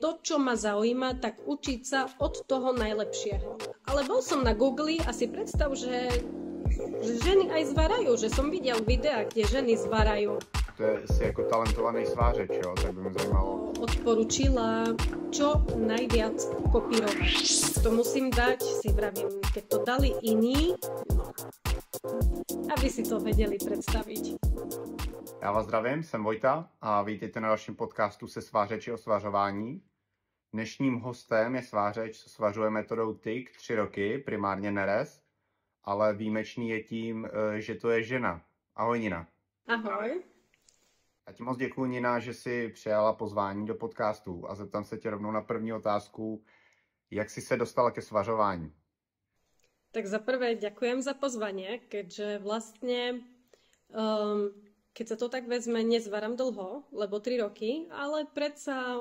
to, čo ma zaujíma, tak učiť sa od toho najlepšieho. Ale bol som na Google a si predstav, že ženy aj zvarajú, že som videl videa, kde ženy zvarajú. To je si jako talentovaný svářeč, jo? Tak by mě zajímalo. Odporučila čo najviac kopírovať. To musím dať, si vravím, keď to dali iní, no, aby si to vedeli představit. Já vás zdravím, jsem Vojta a vítejte na dalším podcastu se svářeči o svařování. Dnešním hostem je svářeč, co svařuje metodou TIC 3 roky, primárně nerez, ale výjimečný je tím, že to je žena. Ahoj Nina. Ahoj. Já ti moc děkuji, Nina, že jsi přijala pozvání do podcastu a zeptám se tě rovnou na první otázku. Jak jsi se dostala ke svařování? Tak za prvé ďakujem za pozvanie, keďže vlastne, keď sa to tak vezme, nezvaram dlho, lebo 3 roky, ale predsa,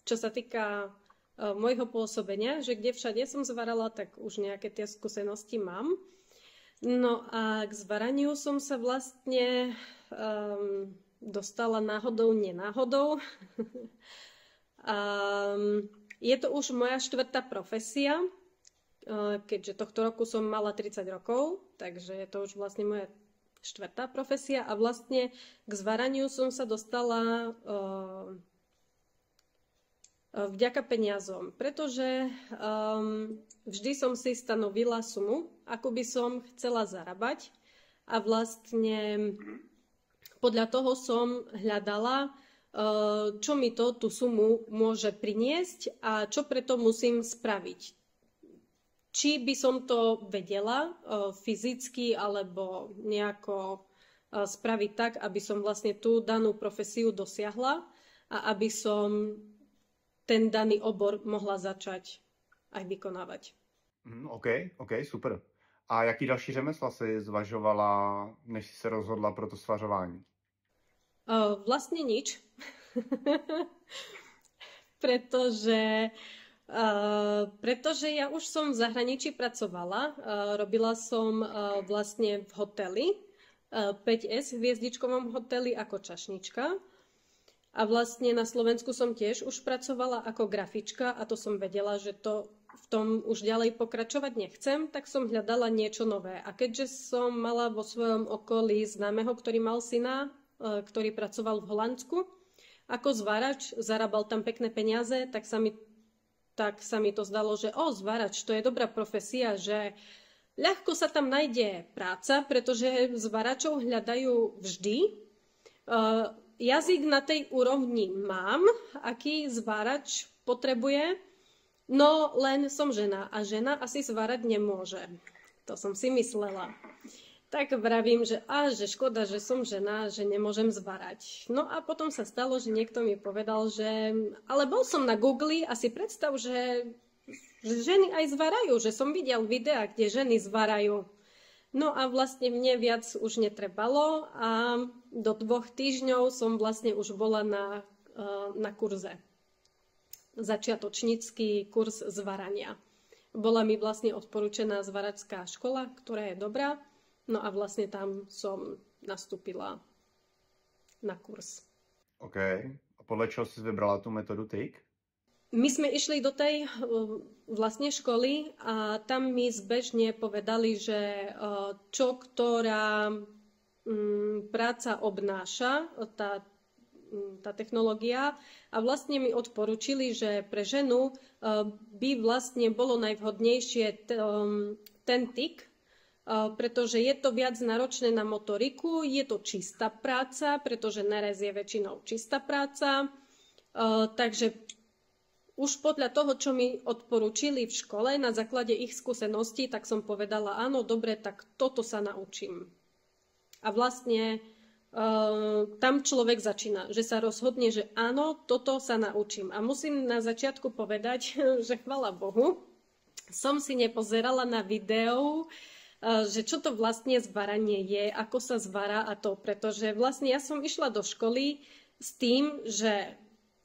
čo sa týka môjho pôsobenia, že kde všade som zvarala, tak už nejaké tie skúsenosti mám. No a k zvaraniu som sa vlastne dostala náhodou, nenáhodou. Je to už moja 4. profesia, keďže tohto roku som mala 30 rokov, takže je to už vlastne moja 4. profesia a vlastne k zvaraniu som sa dostala vďaka peniazom, pretože vždy som si stanovila sumu, ako by som chcela zarábať a vlastne podľa toho som hľadala, čo mi to tú sumu môže priniesť a čo preto musím spraviť. Či by som to vedela fyzicky alebo nejako spraviť tak, aby som vlastne tú danú profesiu dosiahla a aby som ten daný obor mohla začať aj vykonávať. OK, super. A jaký další řemesla si zvažovala, než si se rozhodla pro to svařování? Vlastne nič. Pretože ja už som v zahraničí pracovala. Robila som vlastne v hoteli, 5S v hviezdičkovom hoteli ako čašnička. A vlastne na Slovensku som tiež už pracovala ako grafička a to som vedela, že to v tom už ďalej pokračovať nechcem, tak som hľadala niečo nové. A keďže som mala vo svojom okolí známeho, ktorý mal syna, ktorý pracoval v Holandsku, ako zvárač, zarábal tam pekné peniaze, tak sa mi to zdalo, že zvárač, to je dobrá profesia, že ľahko sa tam nájde práca, pretože zváračov hľadajú vždy. Jazyk na tej úrovni mám, aký zvárač potrebuje, no len som žena a žena asi zvárať nemôže. To som si myslela. Tak vravím, že škoda, že som žena, že nemôžem zvárať. No a potom sa stalo, že niekto mi povedal, že ale bol som na Google a si predstav, že ženy aj zvárajú, že som videl videa, kde ženy zvárajú. No a vlastne mne viac už netrebalo a do 2 týždňov som vlastne už bola na kurze. Začiatočnícky kurz zvarania. Bola mi vlastne odporúčená zvaračská škola, ktorá je dobrá. No a vlastne tam som nastúpila na kurz. OK. A podľa čoho si vybrala tú metódu TIC? My sme išli do tej vlastne školy a tam mi zbežne povedali, že čo ktorá práca obnáša, tá technológia a vlastne mi odporučili, že pre ženu by vlastne bolo najvhodnejšie ten TIC, pretože je to viac náročné na motoriku, je to čistá práca, pretože nerez je väčšinou čistá práca, takže už podľa toho, čo mi odporúčili v škole na základe ich skúseností, tak som povedala, áno, dobre, tak toto sa naučím. A vlastne tam človek začína, že sa rozhodne, že áno, toto sa naučím. A musím na začiatku povedať, že chvala Bohu, som si nepozerala na video, že čo to vlastne zvaranie je, ako sa zvará a to, pretože vlastne ja som išla do školy s tým, že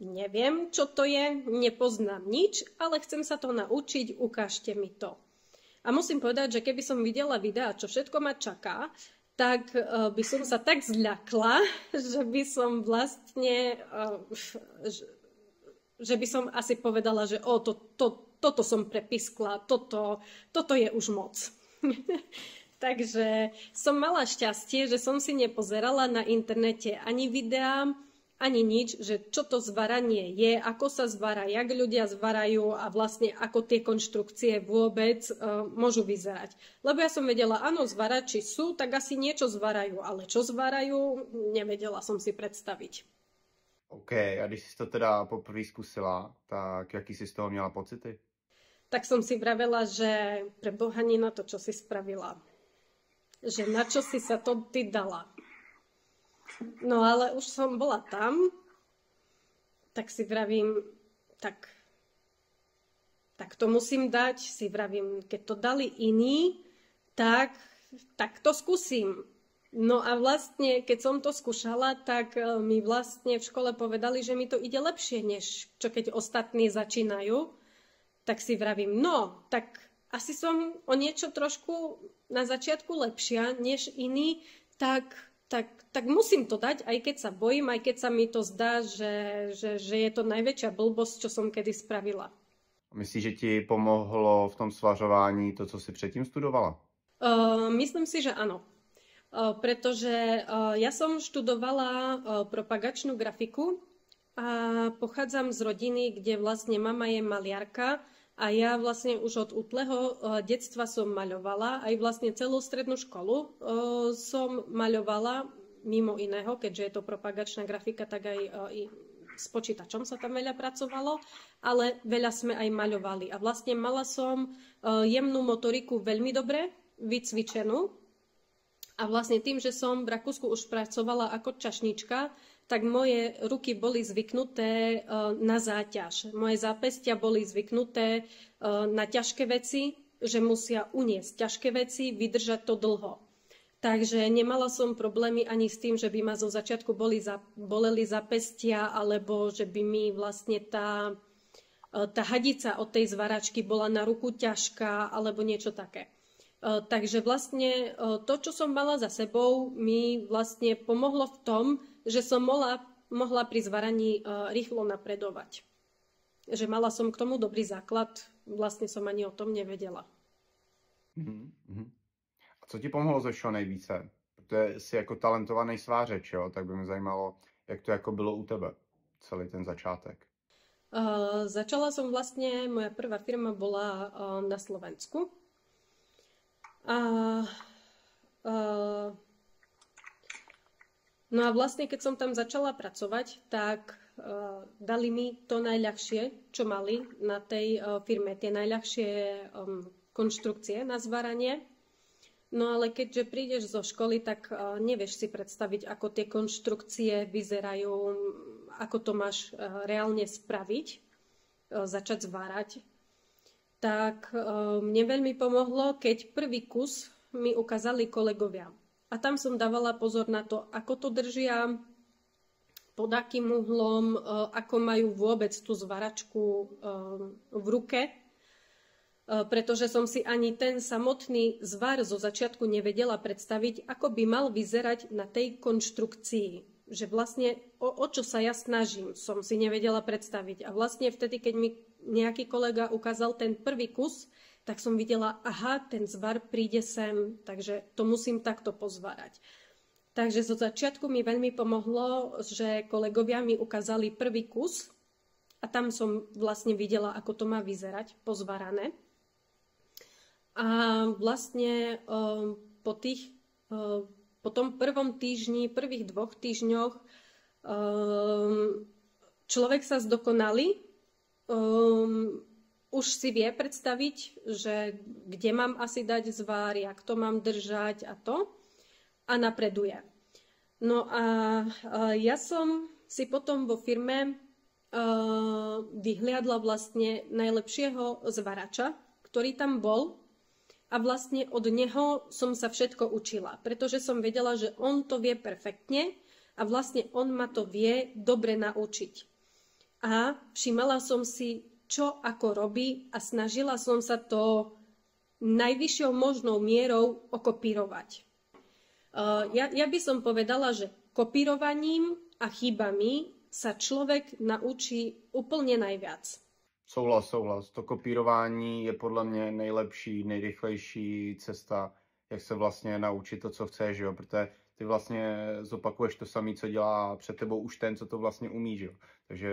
neviem, čo to je, nepoznám nič, ale chcem sa to naučiť, ukážte mi to. A musím povedať, že keby som videla videa, čo všetko ma čaká, tak by som sa tak zľakla, že by som vlastne že by som asi povedala, že toto som prepiskla, toto je už moc. Takže som mala šťastie, že som si nepozerala na internete ani videá, ani nič, že čo to zvaranie je, ako sa zvára, jak ľudia zvarajú a vlastne ako tie konštrukcie vôbec môžu vyzerať. Lebo ja som vedela, áno, zvarači sú, tak asi niečo zvarajú, ale čo zvarajú, nevedela som si predstaviť. OK, a když jsi to teda poprvé zkusila, tak jaký jsi z toho měla pocity? Tak som si vravela, že pre Boha nie na to, čo si spravila. Že na čo si sa to ty dala. No ale už som bola tam, tak si vravím, tak to musím dať, si vravím, keď to dali iní, tak to skúsim. No a vlastne, keď som to skúšala, tak mi vlastne v škole povedali, že mi to ide lepšie, než čo keď ostatní začínajú. Tak si vravím, no, tak asi som o niečo trošku na začiatku lepšia než iní, tak musím to dať, aj keď sa bojím, aj keď sa mi to zdá, že je to najväčšia blbosť, čo som kedy spravila. Myslíš, že ti pomohlo v tom svařování to, co si předtým studovala? Myslím si, že áno. Pretože ja som študovala propagačnú grafiku a pochádzam z rodiny, kde vlastne mama je maliarka a ja vlastne už od útleho detstva som maľovala, aj vlastne celú strednú školu som maľovala, mimo iného, keďže je to propagačná grafika, tak aj s počítačom sa tam veľa pracovalo, ale veľa sme aj maľovali. A vlastne mala som jemnú motoriku veľmi dobre vycvičenú a vlastne tým, že som v Rakúsku už pracovala ako čašnička, tak moje ruky boli zvyknuté na záťaž. Moje zápestia boli zvyknuté na ťažké veci, že musia uniesť ťažké veci, vydržať to dlho. Takže nemala som problémy ani s tým, že by ma zo začiatku boleli zápestia, alebo že by mi vlastne tá hadica od tej zvaračky bola na ruku ťažká, alebo niečo také. Takže vlastne to, čo som mala za sebou, mi vlastne pomohlo v tom, že som mohla pri zvaraní rýchlo napredovať. Že mala som k tomu dobrý základ, vlastne som ani o tom nevedela. A co ti pomohlo ze všeho nejvíce? Protože jsi jako talentovaný svářeč, jo? Tak by mě zajímalo, jak to jako bylo u tebe, celý ten začátek. Začala som vlastne, moja prvá firma bola na Slovensku. No a vlastne, keď som tam začala pracovať, tak dali mi to najľahšie, čo mali na tej firme, tie najľahšie konštrukcie na zváranie. No ale keďže prídeš zo školy, tak nevieš si predstaviť, ako tie konštrukcie vyzerajú, ako to máš reálne spraviť, začať zvárať. Tak mne veľmi pomohlo, keď prvý kus mi ukázali kolegovia. A tam som dávala pozor na to, ako to držia, pod akým uhlom, ako majú vôbec tú zvaračku v ruke. Pretože som si ani ten samotný zvar zo začiatku nevedela predstaviť, ako by mal vyzerať na tej konštrukcii. Že vlastne o čo sa ja snažím, som si nevedela predstaviť. A vlastne vtedy, keď mi nejaký kolega ukázal ten prvý kus, tak som videla, aha, ten zvar príde sem, takže to musím takto pozvárať. Takže zo začiatku mi veľmi pomohlo, že kolegovia mi ukázali prvý kus a tam som vlastne videla, ako to má vyzerať pozvárané. A vlastne po tom prvom týždni, prvých 2 týždňoch človek sa zdokonalí, už si vie predstaviť, že kde mám asi dať zvár, jak to mám držať a napreduje. No a ja som si potom vo firme vyhliadla vlastne najlepšieho zvarača, ktorý tam bol a vlastne od neho som sa všetko učila, pretože som vedela, že on to vie perfektne a vlastne on ma to vie dobre naučiť. A všimala som si, čo ako robí a snažila som sa to najvyššou možnou mierou okopírovať. Ja by som povedala, že kopírovaním a chybami sa človek naučí úplne najviac. Souhlas. To kopírování je podle mě nejlepší, nejrychlejší cesta, jak se vlastně naučit to, co chceš, jo? Protože ty vlastně zopakuješ to samé, co dělá před tebou už ten, co to vlastně umí, jo? Takže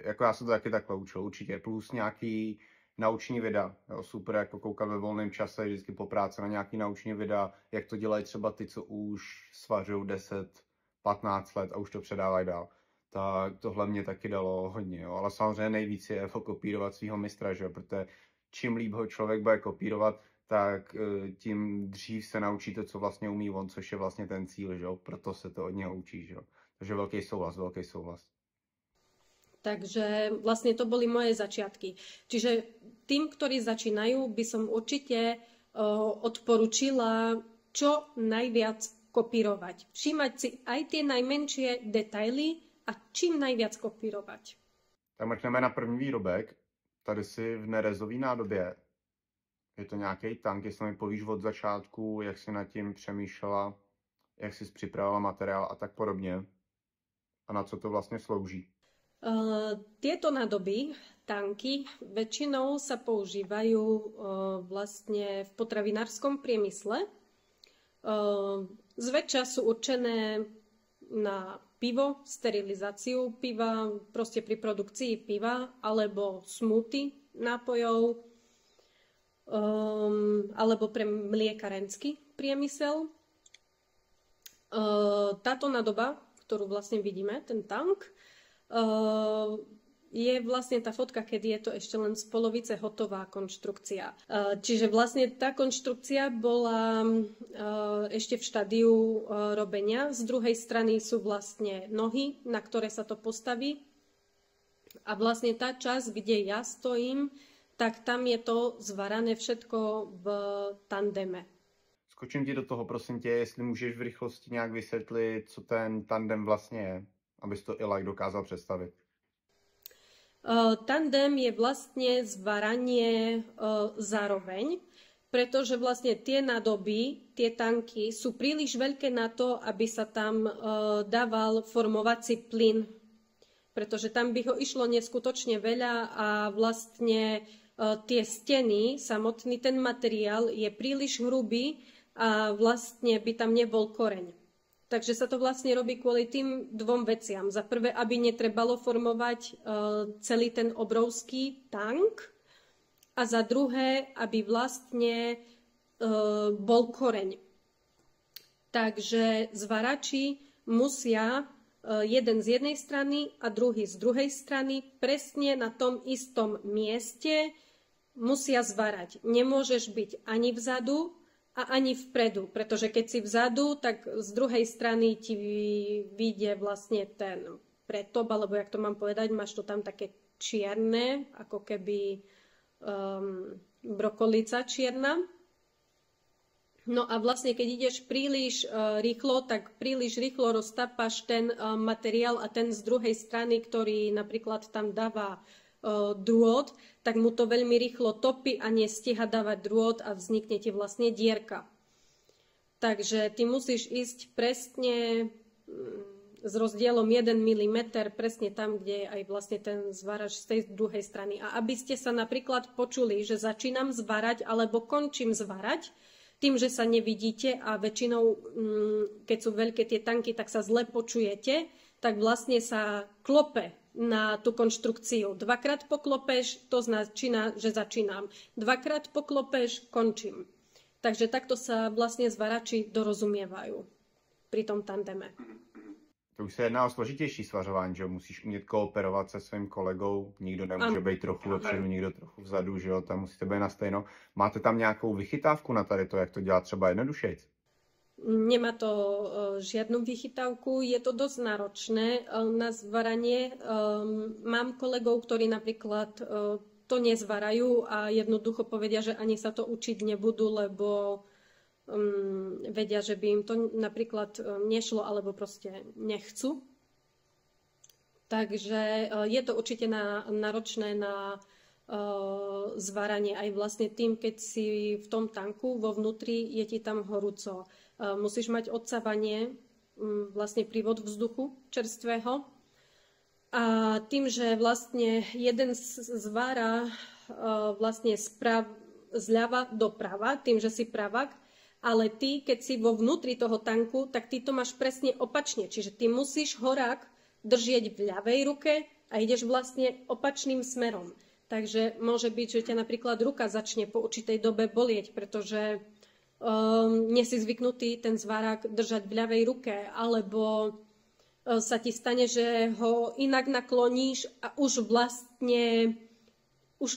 jako já se to taky takhle učil, určitě. Plus nějaký nauční videa, jo? Super, jako koukat ve volném čase, vždycky po práci na nějaký nauční videa, jak to dělají třeba ty, co už svařují 10-15 let a už to předávají dál. Tak tohle mě taky dalo hodně, jo. Ale samozřejmě nejvíc je kopírovat svého mistra, že jo, protože čím líp ho člověk bude kopírovat, tak tím dřív se naučí to, co vlastně umí on, což je vlastně ten cíl, že jo, proto se to od něho učí, že jo. Takže velký souhlas. Takže vlastne to boli moje začiatky. Čiže tým, ktorí začínajú, by som určite odporučila čo najviac kopírovať. Všímať si aj tie najmenšie detaily a čím najviac kopírovať. Tak mrkneme na první výrobek. Tady si v nerezové nádobě. Je to nějaký tank, jestli mi povíš od začátku, jak jsi nad tím přemýšlela, jak jsi připravila materiál a tak podobně. A na co to vlastně slouží? Tieto nádoby, tanky, väčšinou sa používajú vlastne v potravinárskom priemysle. Zväčša sú určené na pivo, sterilizáciu piva, proste pri produkcii piva, alebo smoothie nápojov, alebo pre mliekarenský priemysel. Táto nádoba, ktorú vlastne vidíme, ten tank, je vlastne tá fotka, keď je to ešte len z polovice hotová konštrukcia. Čiže vlastne tá konštrukcia bola ešte v štádiu robenia. Z druhej strany sú vlastne nohy, na ktoré sa to postaví. A vlastne tá časť, kde ja stojím, tak tam je to zvarané všetko v tandeme. Skočím ti do toho, prosím tě, jestli můžeš v rychlosti nějak vysvětlit, co ten tandem vlastně je, abys to i like dokázal představit. Tandem je vlastne zvaranie zároveň, pretože vlastne tie nádoby, tie tanky sú príliš veľké na to, aby sa tam dával formovací plyn, pretože tam by ho išlo neskutočne veľa a vlastne tie steny, samotný ten materiál je príliš hrubý a vlastne by tam nebol koreň. Takže sa to vlastne robí kvôli tým dvom veciam. Za prvé, aby netrebalo formovať celý ten obrovský tank a za druhé, aby vlastne bol koreň. Takže zvarači musia jeden z jednej strany a druhý z druhej strany presne na tom istom mieste musia zvarať. Nemôžeš byť ani vzadu, a ani vpredu, pretože keď si vzadu, tak z druhej strany ti vyjde vlastne ten pretop, alebo jak to mám povedať, máš to tam také čierne, ako keby brokolica čierna. No a vlastne keď ideš príliš rýchlo, tak príliš rýchlo roztápaš ten materiál a ten z druhej strany, ktorý napríklad tam dáva drôt, tak mu to veľmi rýchlo topí a nestíha dávať drôt a vznikne ti vlastne dierka. Takže ty musíš ísť presne s rozdielom 1 mm presne tam, kde je aj vlastne ten zvárač z tej druhej strany. A aby ste sa napríklad počuli, že začínam zvárať alebo končím zvárať, tým, že sa nevidíte a väčšinou, keď sú veľké tie tanky, tak sa zle počujete, tak vlastne sa klope na tú konštrukciu. Dvakrát poklopeš, to znamená, že začínam. Dvakrát poklopeš, končím. Takže takto sa vlastne zvarači dorozumievajú pri tom tandeme. To už se jedná o složitější svařování, že jo? Musíš umět kooperovat se svým kolegou, nikdo nemůže být trochu vepředu, nikdo trochu vzadu, že jo? Tam musíte být na stejno. Máte tam nějakou vychytávku na tady to, jak to dělat třeba jednodušejc? Nemá to žiadnu vychytávku, je to dosť náročné na zvaranie. Mám kolegov, ktorí napríklad to nezvarajú a jednoducho povedia, že ani sa to učiť nebudú, lebo vedia, že by im to napríklad nešlo alebo proste nechcú. Takže je to určite náročné na zváranie aj vlastne tým, keď si v tom tanku vo vnútri je ti tam horúco. Musíš mať odsávanie, vlastne prívod vzduchu čerstvého A tým, že vlastne jeden zvára vlastne zľava doprava, tým, že si pravák, ale ty, keď si vo vnútri toho tanku, tak ty to máš presne opačne. Čiže ty musíš horák držieť v ľavej ruke a ideš vlastne opačným smerom. Takže môže byť, že ťa napríklad ruka začne po určitej dobe bolieť, pretože nie si zvyknutý ten zvárák držať v ľavej ruke, alebo sa ti stane, že ho inak nakloníš a už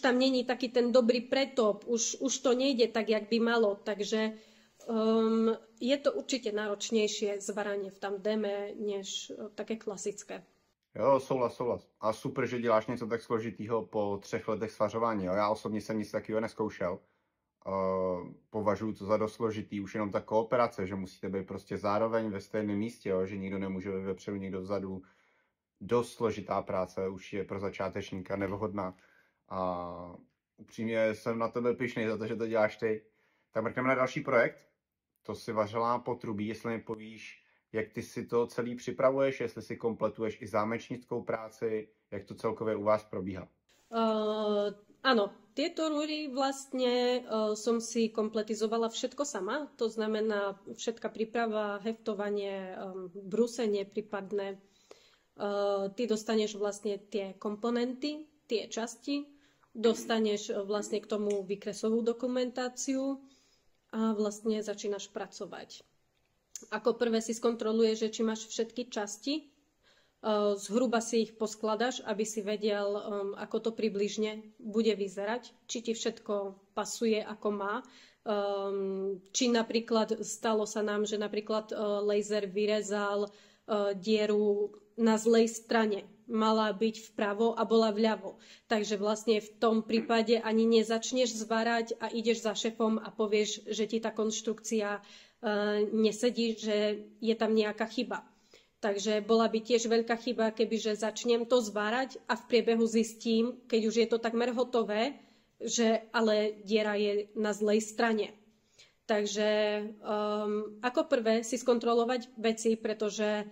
tam není taký ten dobrý pretop, už to nejde tak, jak by malo. Takže je to určite náročnejšie zvaranie v tandeme, než také klasické. Jo, souhlas. A super, že děláš něco tak složitýho po 3 letech svařování. Jo. Já osobně jsem nic takového neskoušel. Považuji to za dost složitý, už jenom ta kooperace, že musíte být prostě zároveň ve stejném místě, jo, že nikdo nemůže být vepředu, nikdo vzadu. Dost složitá práce, už je pro začátečníka nevhodná. A upřímně jsem na tebe pyšnej za to, že to děláš ty. Tak mrkneme na další projekt. To si vařila potrubí, jestli mi povíš, jak ty si to celý připravuješ, jestli si kompletuješ i zámečnickou práci, jak to celkově u vás probíhá. Áno, tieto rúry vlastne som si kompletizovala všetko sama, to znamená všetká príprava, heftovanie, brúsenie prípadné. Ty dostaneš vlastne tie komponenty, tie časti, dostaneš vlastne k tomu výkresovú dokumentáciu a vlastne začínaš pracovať. Ako prvé si skontroluješ, že či máš všetky časti, zhruba si ich poskladaš, aby si vedel, ako to približne bude vyzerať, či ti všetko pasuje, ako má. Či napríklad stalo sa nám, že napríklad laser vyrezal dieru na zlej strane. Mala byť vpravo a bola vľavo. Takže vlastne v tom prípade ani nezačneš zvárať a ideš za šefom a povieš, že ti tá konštrukcia nesedí, že je tam nejaká chyba. Takže bola by tiež veľká chyba, kebyže začnem to zvárať a v priebehu zistím, keď už je to takmer hotové, že ale diera je na zlej strane. Takže ako prvé si skontrolovať veci, pretože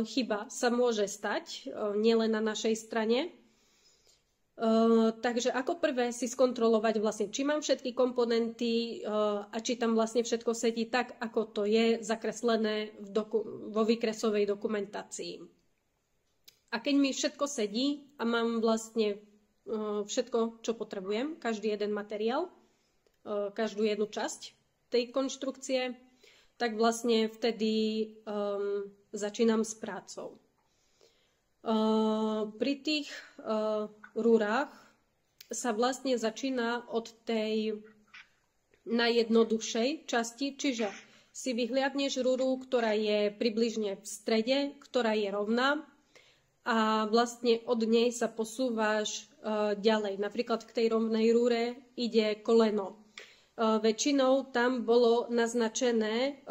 chyba sa môže stať nielen na našej strane. Takže ako prvé si skontrolovať vlastne, či mám všetky komponenty a či tam vlastne všetko sedí tak, ako to je zakreslené vo výkresovej dokumentácii. A keď mi všetko sedí a mám vlastne všetko, čo potrebujem, každý jeden materiál, každú jednu časť tej konštrukcie, tak vlastne vtedy začínam s prácou. Pri tých rúrách sa vlastne začína od tej najjednoduchšej časti, čiže si vyhliadneš rúru, ktorá je približne v strede, ktorá je rovná a vlastne od nej sa posúvaš ďalej. Napríklad k tej rovnej rúre ide koleno. Väčšinou tam bolo naznačené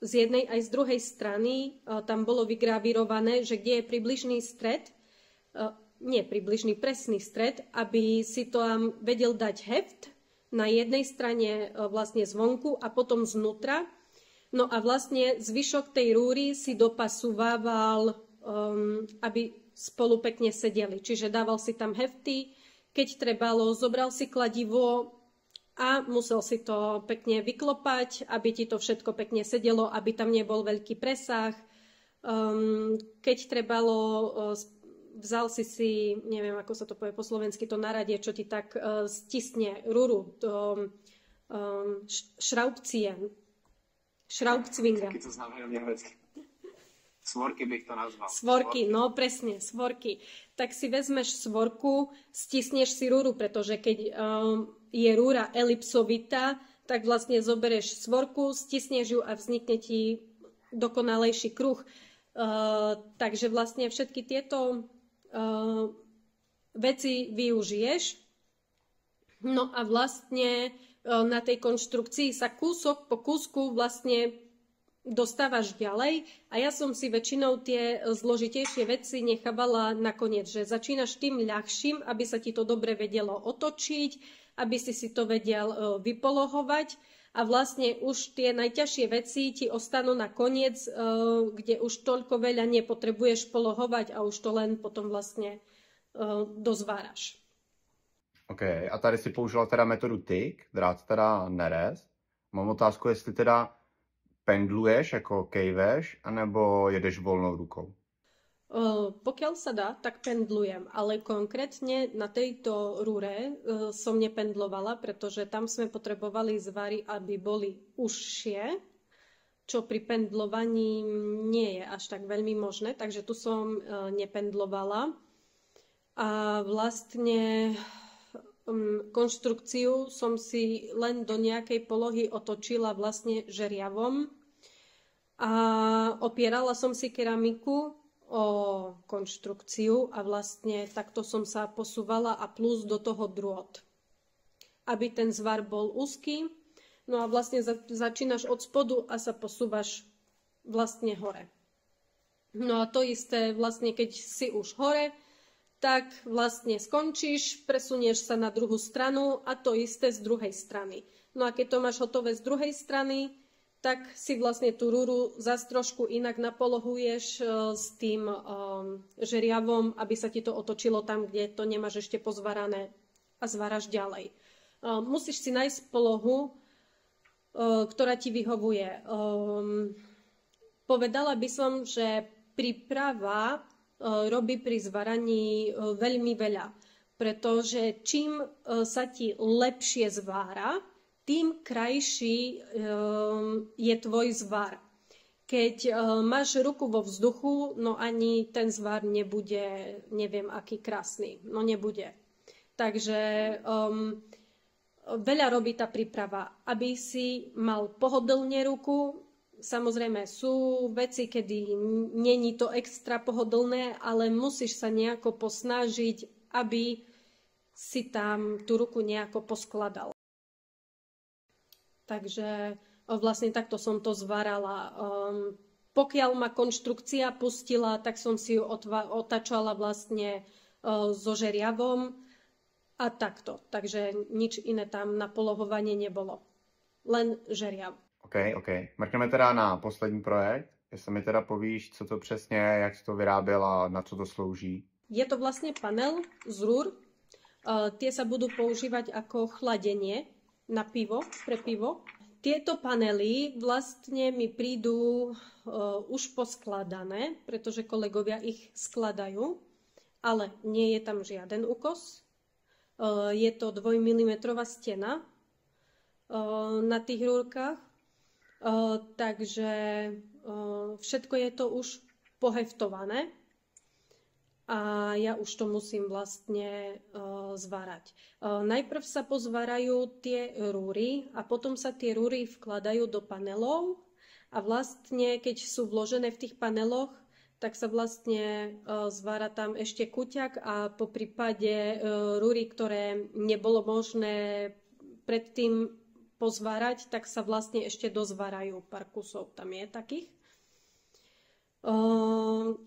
z jednej aj z druhej strany, tam bolo vygravírované, že kde je približný stred, nie približný, presný stred, aby si to tam vedel dať heft na jednej strane vlastne zvonku a potom znútra. No a vlastne zvyšok tej rúry si dopasúval, aby spolu pekne sedeli. Čiže dával si tam hefty, keď trebalo, zobral si kladivo a musel si to pekne vyklopať, aby ti to všetko pekne sedelo, aby tam nebol veľký presah. Keď trebalo, vzal si, neviem, ako sa to povie po slovensky, to naradie, čo ti tak stisne rúru, to Schraubzwinga. Taky to znamená nemecky. Svorky bych to nazval. Svorky, no presne, svorky. Tak si vezmeš svorku, stisneš si rúru, pretože keď je rúra elipsovitá, tak vlastne zoberieš svorku, stisneš ju a vznikne ti dokonalejší kruh. Takže vlastne všetky tieto veci využiješ. No a vlastne na tej konštrukcii sa kúsok po kúsku vlastne dostávaš ďalej a ja som si väčšinou tie zložitejšie veci nechávala nakoniec, že začínaš tým ľahším, aby sa ti to dobre vedelo otočiť, aby si to vedel vypolohovať a vlastne už tie najťažšie veci ti ostanú na koniec, kde už toľko veľa nepotrebuješ polohovať a už to len potom vlastne dozváraš. OK, a tady si použila teda metodu TIC, drát teda nerez. Mám otázku, jestli teda pendluješ, jako kejveš, anebo jedeš volnou rukou? Pokiaľ sa dá, tak pendlujem, ale konkrétne na tejto rúre som nependlovala, pretože tam sme potrebovali zvary, aby boli užšie, čo pri pendlovaní nie je až tak veľmi možné, takže tu som nependlovala. A vlastne konštrukciu som si len do nejakej polohy otočila vlastne žeriavom a opierala som si keramiku o konštrukciu a vlastne takto som sa posúvala a plus do toho drôt, aby ten zvar bol úzky. No a vlastne začínaš od spodu a sa posúvaš vlastne hore. No a to isté vlastne, keď si už hore, tak vlastne skončíš, presunieš sa na druhú stranu a to isté z druhej strany. No a keď to máš hotové z druhej strany, tak si vlastne tú rúru zase trošku inak napolohuješ s tým žeriavom, aby sa ti to otočilo tam, kde to nemáš ešte pozvarané a zváraš ďalej. Musíš si nájsť polohu, ktorá ti vyhovuje. Povedala by som, že príprava robí pri zvaraní veľmi veľa, pretože čím sa ti lepšie zvára, tým krajší je tvoj zvar. Keď máš ruku vo vzduchu, no ani ten zvar nebude, neviem aký krásny, no nebude. Takže veľa robí tá príprava, aby si mal pohodlne ruku. Samozrejme sú veci, kedy není to extra pohodlné, ale musíš sa nejako posnažiť, aby si tam tú ruku nejako poskladal. Takže vlastne takto som to zvárala. Pokiaľ ma konštrukcia pustila, tak som si ju otačala vlastne so žeriavom a takto. Takže nič iné tam na polohovanie nebolo. Len žeriav. OK. Mrkneme teda na poslední projekt. Jestli mi teda povíš, co to přesně je, jak jsi to vyráběl a na co to slouží. Je to vlastne panel z rúr. Tie sa budú používať ako chladenie na pivo, pre pivo. Tieto panely vlastne mi prídu už poskladané, pretože kolegovia ich skladajú, ale nie je tam žiaden úkos. Je to 2 mm stena na tých rúrkach, takže všetko je to už poheftované. A ja už to musím vlastne zvárať. Najprv sa pozvárajú tie rúry a potom sa tie rúry vkladajú do panelov a vlastne, keď sú vložené v tých paneloch, tak sa vlastne zvára tam ešte kuťak a po prípade rúry, ktoré nebolo možné predtým pozvárať, tak sa vlastne ešte dozvárajú. Pár kusov tam je takých.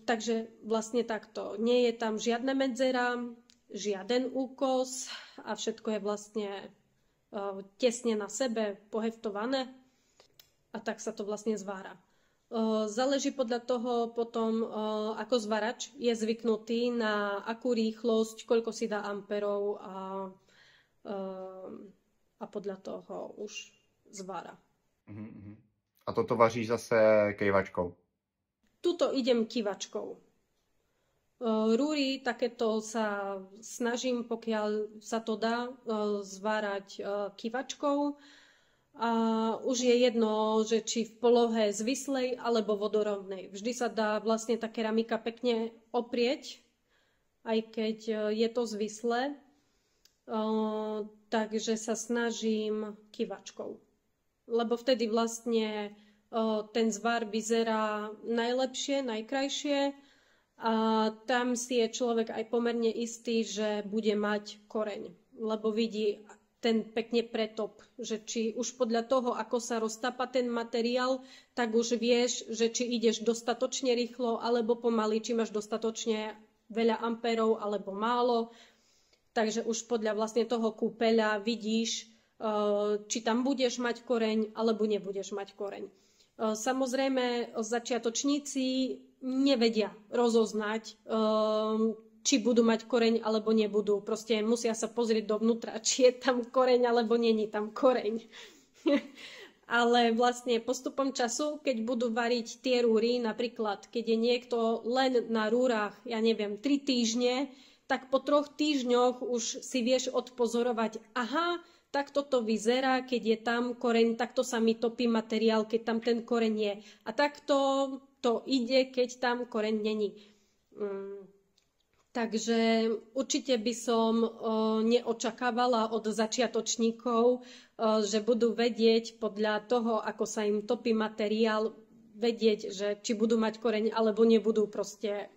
Takže vlastne takto. Nie je tam žiadna medzera, žiaden úkos a všetko je vlastne tesne na sebe poheftované a tak sa to vlastne zvára. Záleží podľa toho potom, ako zvárač je zvyknutý na akú rýchlosť, koľko si dá amperov a podľa toho už zvára. A toto vaříš zase kejvačkou? Tuto idem kyvačkou. Rúry takéto sa snažím, pokiaľ sa to dá, zvárať kyvačkou. A už je jedno, že či v polohe zvislej alebo vodorovnej. Vždy sa dá vlastne tá keramika pekne oprieť, aj keď je to zvislé. Takže sa snažím kyvačkou. Lebo vtedy vlastne ten zvar vyzerá najlepšie, najkrajšie a tam si je človek aj pomerne istý, že bude mať koreň, lebo vidí ten pekne pretop, že či už podľa toho, ako sa roztápa ten materiál, tak už vieš, že či ideš dostatočne rýchlo alebo pomaly, či máš dostatočne veľa amperov alebo málo. Takže už podľa vlastne toho kúpeľa vidíš, či tam budeš mať koreň, alebo nebudeš mať koreň. Samozrejme, začiatočníci nevedia rozoznať, či budú mať koreň, alebo nebudú. Proste musia sa pozrieť dovnútra, či je tam koreň, alebo není tam koreň. Ale vlastne postupom času, keď budú variť tie rúry, napríklad keď je niekto len na rúrach, ja neviem, 3 týždne, tak po 3 týždňoch už si vieš odpozorovať, aha, takto to vyzerá, keď je tam koreň, takto sa mi topí materiál, keď tam ten koreň je. A takto to ide, keď tam koreň není. Takže určite by som neočakávala od začiatočníkov, že budú vedieť podľa toho, ako sa im topí materiál, vedieť, že či budú mať koreň, alebo nebudú. Proste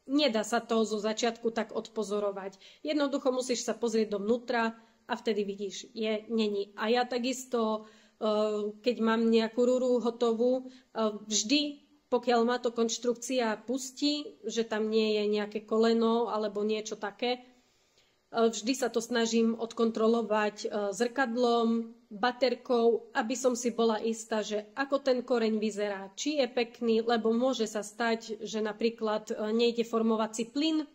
nedá sa to zo začiatku tak odpozorovať. Jednoducho musíš sa pozrieť dovnútra, a vtedy vidíš, není. A ja takisto, keď mám nejakú rúru hotovú, vždy, pokiaľ ma to konštrukcia pustí, že tam nie je nejaké koleno alebo niečo také, vždy sa to snažím odkontrolovať zrkadlom, baterkou, aby som si bola istá, že ako ten koreň vyzerá, či je pekný, lebo môže sa stať, že napríklad nejde formovací plyn,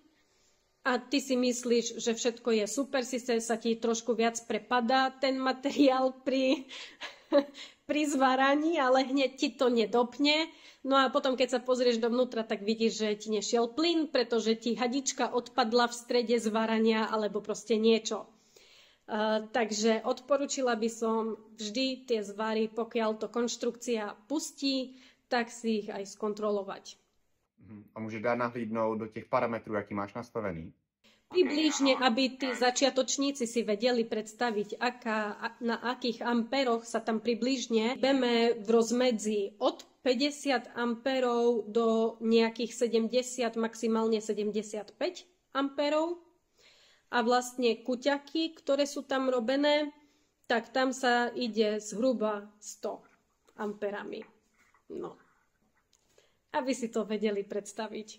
a ty si myslíš, že všetko je super, síce sa ti trošku viac prepadá ten materiál pri zváraní, ale hneď ti to nedopne. No a potom, keď sa pozrieš dovnútra, tak vidíš, že ti nešiel plyn, pretože ti hadička odpadla v strede zvárania alebo proste niečo. Takže odporúčila by som vždy tie zvary, pokiaľ to konštrukcia pustí, tak si ich aj skontrolovať. A můžeš dát nahlídnout do těch parametrů, jaký máš nastavený? Približne, aby tí začiatočníci si vedeli predstaviť, na akých amperoch sa tam približne beme v rozmedzi od 50 amperov do nejakých 70, maximálne 75 amperov. A vlastne kuťaky, ktoré sú tam robené, tak tam sa ide zhruba 100 amperami. No. Aby si to vedeli představit.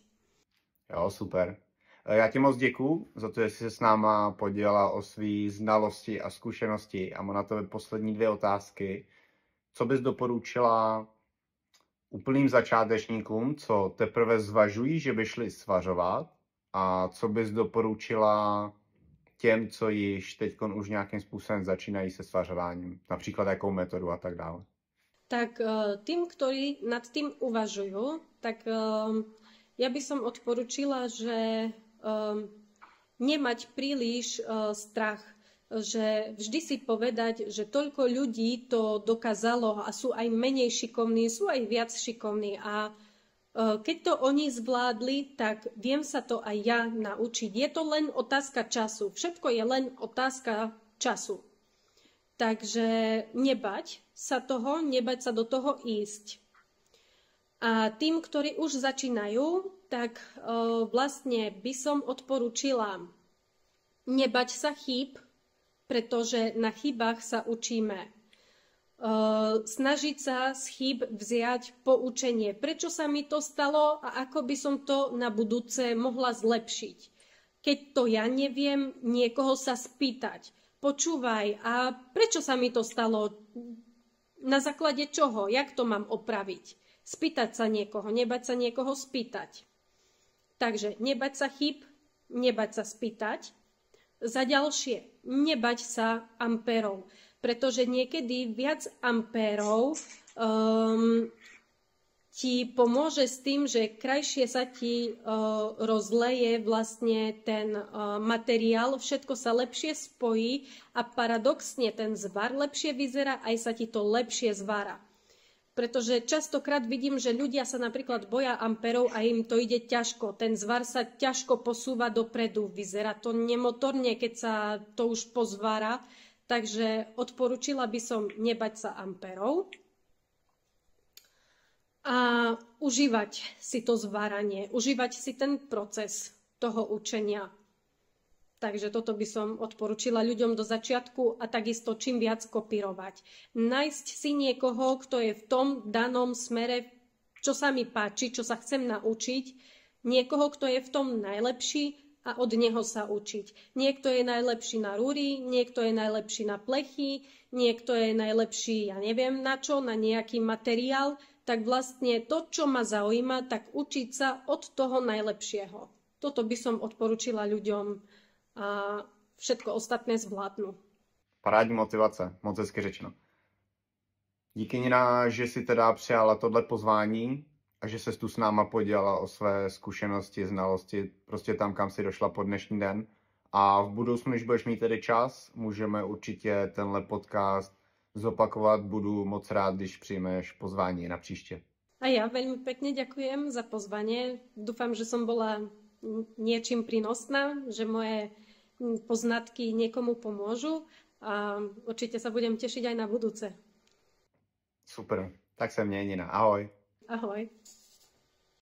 Jo, super. Já ti moc děkuju za to, že jsi se s náma podělila o své znalosti a zkušenosti. A mám na tebe poslední 2 otázky. Co bys doporučila úplným začátečníkům, co teprve zvažují, že by šli svařovat? A co bys doporučila těm, co již teď už nějakým způsobem začínají se svařováním? Například jakou metodu a tak dále. Tak tým, ktorí nad tým uvažujú, tak ja by som odporučila, že nemať príliš strach, že vždy si povedať, že toľko ľudí to dokázalo a sú aj menej šikovní, sú aj viac šikovní a keď to oni zvládli, tak viem sa to aj ja naučiť. Je to len otázka času. Všetko je len otázka času. Takže nebať sa toho, nebať sa do toho ísť. A tým, ktorí už začínajú, tak vlastne by som odporúčila nebať sa chýb, pretože na chybách sa učíme. Snažiť sa z chýb vziať poučenie. Prečo sa mi to stalo a ako by som to na budúce mohla zlepšiť. Keď to ja neviem, niekoho sa spýtať. Počúvaj, a prečo sa mi to stalo? Na základe čoho? Jak to mám opraviť? Spýtať sa niekoho, nebať sa niekoho spýtať. Takže nebať sa chýb, nebať sa spýtať. Za ďalšie, nebať sa ampérov, pretože niekedy viac ampérov ti pomôže s tým, že krajšie sa ti rozleje vlastne ten materiál, všetko sa lepšie spojí a paradoxne ten zvar lepšie vyzerá, aj sa ti to lepšie zvára. Pretože častokrát vidím, že ľudia sa napríklad boja amperov a im to ide ťažko. Ten zvar sa ťažko posúva dopredu. Vyzerá to nemotorne, keď sa to už pozvára. Takže odporúčila by som nebať sa amperov a užívať si to zváranie, užívať si ten proces toho učenia. Takže toto by som odporúčila ľuďom do začiatku a takisto čím viac kopírovať. Nájsť si niekoho, kto je v tom danom smere, čo sa mi páči, čo sa chcem naučiť, niekoho, kto je v tom najlepší a od neho sa učiť. Niekto je najlepší na rúry, niekto je najlepší na plechy, niekto je najlepší, ja neviem na čo, na nejaký materiál, tak vlastne to, čo ma zaujíma, tak učiť sa od toho najlepšieho. Toto by som odporúčila ľuďom a všetko ostatné zvládnu. Parádní motivace, moc hezky řečeno. Díky Nina, že si teda přijala tohle pozvání a že ses tu s náma podělila o své zkušenosti, znalosti, prostě tam, kam si došla po dnešní den. A v budoucnu, když budeš mít tedy čas, můžeme určitě tenhle podcast zopakovat. Budu moc rád, když přijmeš pozvání na příště. A ja veľmi pekne ďakujem za pozvanie. Dúfam, že som bola niečím prínosná, že moje poznatky niekomu pomôžu a určite sa budem tešiť aj na budúce. Super, tak se měj, Nina. Ahoj. Ahoj.